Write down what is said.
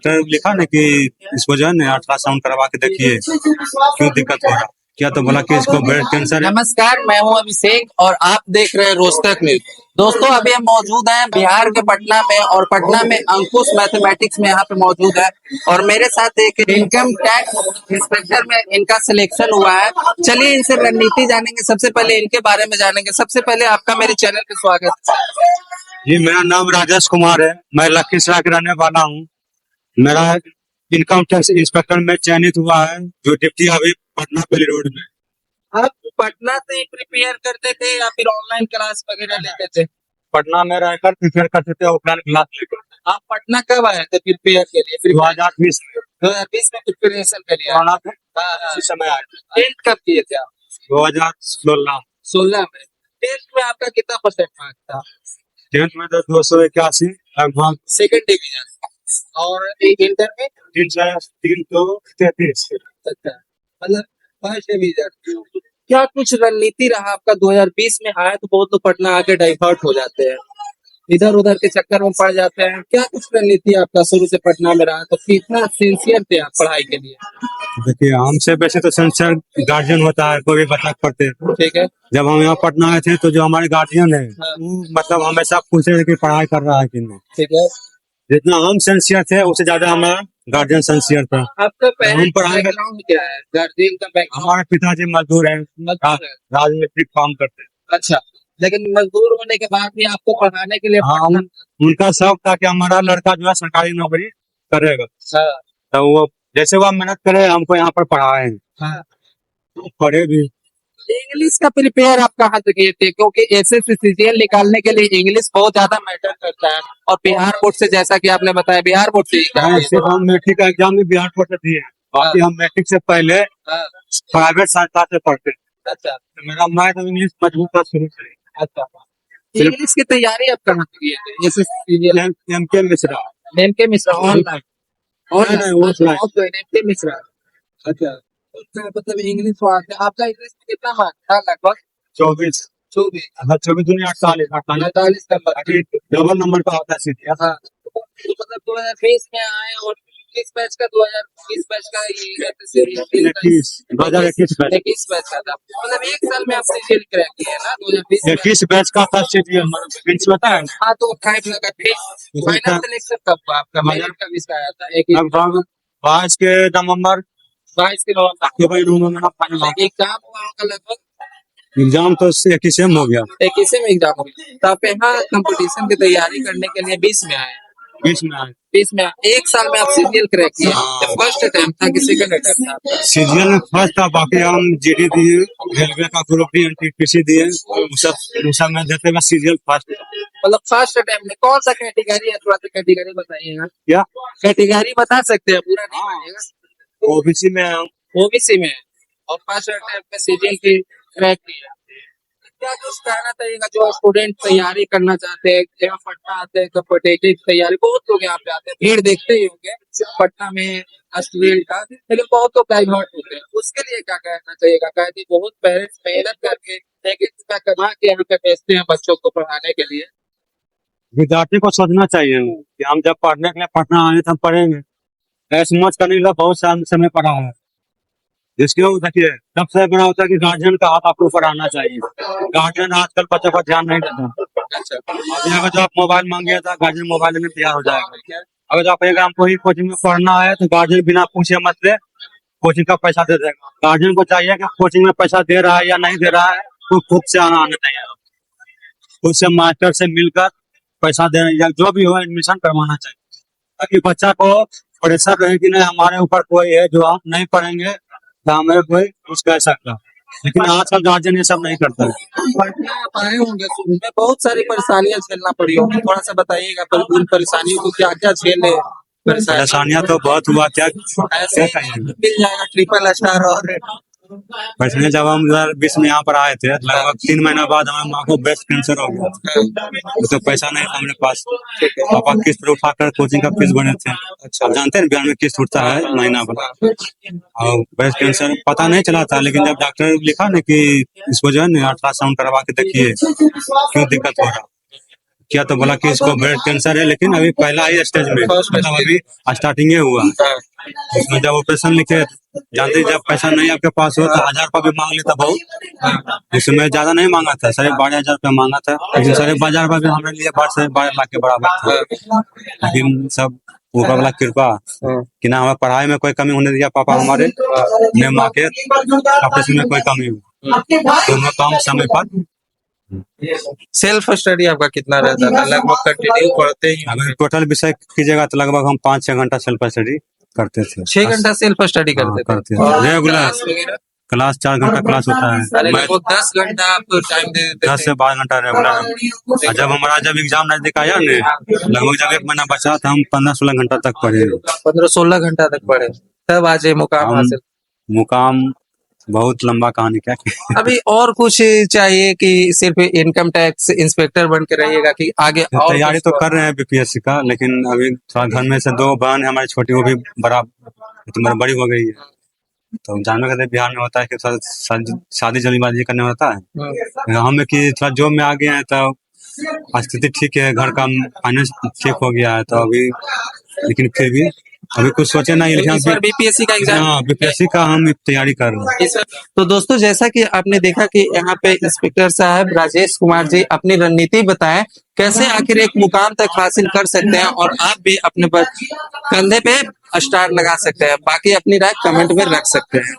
Doctor लिखा ना कि इसको जो है ना अल्ट्रासाउंड करवा के देखिए क्यों दिक्कत हो रहा, क्या तो बोला कि इसको ब्रेस्ट कैंसर है। नमस्कार, मैं हूं अभिषेक और आप देख रहे हैं रोस्टक न्यूज। दोस्तों, अभी हम मौजूद हैं बिहार के पटना में और पटना में अंकुश मैथमेटिक्स में यहाँ पे मौजूद है और मेरे साथ एक इनकम टैक्स इंस्पेक्टर में इनका सिलेक्शन हुआ है। चलिए इनसे रणनीति जानेंगे, सबसे पहले इनके बारे में जानेंगे। सबसे पहले आपका मेरे चैनल पे स्वागत। जी, मेरा नाम राजेश कुमार है, मैं लखीसराय के रहने वाला हूँ। मेरा इनकम टैक्स इंस्पेक्टर में चयनित हुआ है, जो डिप्टी अभी पटना बेली रोड में। आप पटना से प्रिपेयर करते थे या फिर ऑनलाइन क्लास वगैरह लेते थे? पटना में रहकर प्रिपेयर करते थे ऑफलाइन क्लास लेकर। आप पटना कब आए थे प्रिपेयर के लिए? 2020 2020 में प्रिपरेशन के लिए कोरोना थे, हाँ, उसी समय आए थे। 10th कब किए थे आप? 2016 में 10th में आपका कितना परसेंट मार्क था? 10th में तो 281 लगभग, सेकंड डिवीजन। और इंटर में 333। अच्छा, मतलब फर्स्ट डिवीजन। क्या कुछ रणनीति रहा आपका? 2020 में आया तो बहुत लोग पटना आके डाइवर्ट हो जाते हैं, इधर उधर के चक्कर में पड़ जाते हैं। क्या कुछ रणनीति आपका शुरू से पटना में रहा? तो कितना सिंसियर थे आप पढ़ाई के लिए? देखिए, हमसे वैसे तो सेंसर गार्जियन होता है, कोई भी बच्चा पढ़ते हैं। ठीक है। जब हम यहाँ पटना आए थे तो जो हमारे गार्जियन है वो मतलब हमेशा पूछे थे कि पढ़ाई कर रहा है कि नहीं। ठीक है। जितना हम सेंसियर थे उससे ज्यादा हमारा गार्जियन सेंसियर था। आपका हम पढ़ाई का बैकग्राउंड क्या है? गार्जियन का बैकग्राउंड? हमारे पिताजी मजदूर हैं, राजमिस्त्री काम करते हैं। अच्छा, लेकिन मजदूर होने के बाद भी आपको पढ़ाने के लिए हाँ, उनका शौक था कि हमारा लड़का जो है सरकारी नौकरी करेगा, तो वो जैसे वो मेहनत करे हमको यहाँ पर पढ़ाए, पढ़े भी। इंग्लिश का प्रिपेयर आप कहाँ से किए थे? क्योंकि एसएससी सीजीएल निकालने के लिए इंग्लिश बहुत ज्यादा मैटर करता है और बिहार बोर्ड से, जैसा कि आपने बताया, बिहार बोर्ड से सिर्फ हम मैट्रिक का एग्जाम भी बिहार बोर्ड से दिए, बाकी हम मैट्रिक से पहले प्राइवेट संस्था से पढ़ते। अच्छा, तो मेरा मैथ और इंग्लिश मजबूत था शुरू से। अच्छा, इंग्लिश की तैयारी आप कहाँ से किए थे? SSC CGL MK Mishra. MK Mishra online? Offline MK Mishra. अच्छा, तो मतलब इंग्लिश आपका इंग्लिश में कितना मार्क था? लगभग 24। 48 नंबर। डबल नंबर का होता है सीधे। हाँ, तो मतलब 2020 में आए और किस बैच का? 2020 बैच का? 2021 बैच का था। मतलब एक साल में आप सीजीएल क्रैक किए ना? 2020 21 बैच का था सीजीएल होता है। हाँ, तो 28 लगा। फाइनल सिलेक्शन कब हुआ आपका? मेरिट कब इसका आया था? लगभग 22 के नवंबर, 22 के नवंबर फाइनल एग्जाम हुआ आपका। लगभग एग्जाम तो 21 में हो गया। 21 में एग्जाम हो गया। तो आप यहाँ कंपटीशन की तैयारी करने के लिए 20 में आए? 20 में आए। 20 में एक साल में आप सीजीएल क्रैक किए। फर्स्ट अटेम्प्ट था कि सेकंड अटेम्प्ट था? सीजीएल में फर्स्ट था, बाकी हम जीडी दिए, रेलवे का ग्रुप डी, एनटीपीसी दिए, सब में देते हुए सीजीएल फर्स्ट। मतलब फर्स्ट अटेम्प्ट में कौन सा कैटेगरी है? थोड़ा सा कैटेगरी बताइएगा। क्या कैटेगरी बता सकते हैं? पूरा नहीं बताइएगा। ओबीसी में है। ओबीसी में और फर्स्ट अटेम्प्ट में सीजीएल की क्रैक किया। क्या कुछ कहना चाहिएगा जो स्टूडेंट तैयारी करना चाहते हैं, यहाँ पटना आते हैं, कॉम्पिटिटिव तैयारी? बहुत लोग यहाँ पे आते हैं, भीड़ देखते ही होंगे पटना में स्टूडेंट का, लेकिन बहुत लोग डाइवर्ट होते हैं। उसके लिए क्या कहना चाहिएगा? कहते बहुत पेरेंट्स मेहनत करके लेकिन रुपया कमा के यहाँ पे भेजते हैं बच्चों को पढ़ाने के लिए। विद्यार्थी को सोचना चाहिए कि हम जब पढ़ने के लिए पटना आए तो हम पढ़ेंगे, ऐसे मौज करने के लिए बहुत समय पढ़ा है। जिसके देखिए सबसे बड़ा होता है कि गार्जियन का हाथ आपको पढ़ाना चाहिए। गार्जियन आजकल बच्चों पर ध्यान नहीं देता। अभी अगर जो आप मोबाइल मांगे तो गार्जियन मोबाइल में तैयार हो जाएगा। अगर आप एक हमको ही कोचिंग में पढ़ना है तो गार्जियन बिना पूछे मत से कोचिंग का पैसा दे देगा। गार्जियन को चाहिए कि कोचिंग में पैसा दे रहा है या नहीं दे रहा है तो खुद से आना चाहिए, खुद से मास्टर से मिलकर पैसा दे या जो भी हो एडमिशन करवाना चाहिए, ताकि बच्चा को प्रेशर रहे कि नहीं हमारे ऊपर कोई है जो आप नहीं पढ़ेंगे तो हमें कोई कुछ कह सकता। लेकिन आजकल गार्जियन ये सब नहीं करता है। पढ़ने आप आए होंगे, में बहुत सारी परेशानियां झेलना पड़ी होगी, थोड़ा सा बताइएगा उन परेशानियों को क्या क्या झेले? परेशानियां तो बहुत हुआ, क्या मिल जाएगा ट्रिपल स्टार और परेशानी। जब हम 2020 में यहाँ पर आए थे लगभग 3 महीना बाद हमारे माँ को ब्रेस्ट कैंसर हो गया, तो पैसा नहीं था हमारे पास। पापा किस्त उठाकर कोचिंग का फीस भरे थे। आप जानते हैं बिहार में किस्त उठता है महीना भर, और ब्रेस्ट कैंसर पता नहीं चला था। लेकिन जब डॉक्टर लिखा ना कि इसको जो है ना अल्ट्रासाउंड करवा के देखिए क्यों दिक्कत हो रहा, किया तो बोला कि इसको ब्लड कैंसर है, लेकिन अभी पहला ही स्टेज में, मतलब अभी स्टार्टिंग ही हुआ। उसमें जब ऑपरेशन लिखे, जानते जब पैसा नहीं आपके पास हो तो 1000 रुपया भी मांग लेता बहुत। इसमें ज्यादा नहीं मांगा था, 12,500 रुपया मांगा था, लेकिन 12,500 रुपया भी हमारे लिए 12.5 लाख के बराबर था। लेकिन सब ऊपर वाला कृपा कि ना हमें पढ़ाई में कोई कमी होने दिया पापा हमारे, न माँ के ऑपरेशन में कोई कमी हुई, दोनों काम समय पर। सेल्फ स्टडी आपका कितना रहता था? लगभग कंटिन्यू पढ़ते ही अगर टोटल विषय कीजिएगा तो लगभग हम 5-6 घंटा सेल्फ स्टडी करते थे। 6 घंटा सेल्फ स्टडी करते थे करते थे। और रेगुलर क्लास वगैरह? क्लास 4 घंटा क्लास होता अरे है, लगभग 10 घंटा आप टाइम दे देते 10 से 12 घंटा रेगुलर। और जब एग्जाम नजदीक आया ने, लगभग जब 1 महीना बचा था, हम 15-16 घंटा तक पढ़े। 15-16 घंटा तक पढ़े, तब आज ये मुकाम हम हासिल। मुकाम बहुत लंबा कहानी क्या अभी और कुछ चाहिए कि सिर्फ इनकम टैक्स इंस्पेक्टर बन के रहिएगा कि आगे और तैयारी कुछ तो कर रहे हैं बीपीएससी का, लेकिन अभी थोड़ा घर में से 2 बहन है हमारी छोटी, वो भी बड़ी हो गई है, तो जानने का बिहार में होता है कि थोड़ा शादी जल्दीबाजी करने में होता है। हमें कि थोड़ा जॉब में आ गए हैं तो स्थिति ठीक है, घर का फाइनेंस ठीक हो गया है, तो अभी लेकिन फिर भी अभी कुछ सोचे नहीं, लेकिन इस बार बीपीएससी का एग्जाम बीपीएससी का हम तैयारी कर रहे हैं। तो दोस्तों जैसा कि आपने देखा कि यहाँ पे इंस्पेक्टर साहब राजेश कुमार जी अपनी रणनीति बताएं कैसे आखिर एक मुकाम तक हासिल कर सकते हैं और आप भी अपने कंधे पे स्टार लगा सकते हैं। बाकी अपनी राय कमेंट में रख सकते हैं।